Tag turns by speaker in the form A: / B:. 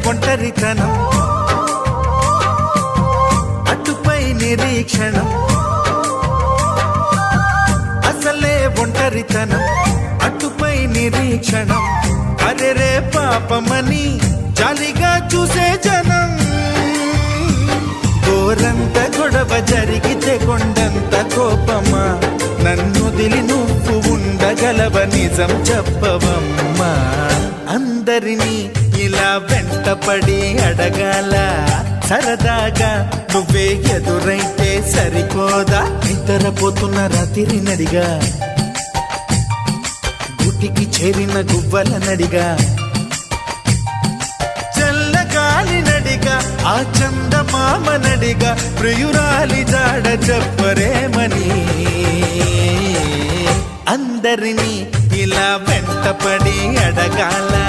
A: ఒంటరితనం, అటుపై నిరీక్షణం. అసలే ఒంటరితనం, అటుపై నిరీక్షణం. అరెరే పాపమని జాలిగా చూసే జనం. గోరంత గొడవ జరిగితే కొండంత కోపమా, నన్నుదిలి నువ్వు ఉండగలవ నిజం చెప్పవమ్మా. అందరినీ ఇలా వెంటపడి అడగాల, సరదాగా నువ్వే ఎదురైతే సరిపోదా. నిద్రపోతున్న రాత్రి నడిగా, గుటికి చేరిన గువ్వల నడిగా, చల్లగాలి నడిగా, ఆ చందమామ నడిగా, ప్రియురాలి జాడ చెప్పరేమని. అందరినీ ఇలా వెంటపడి అడగాల.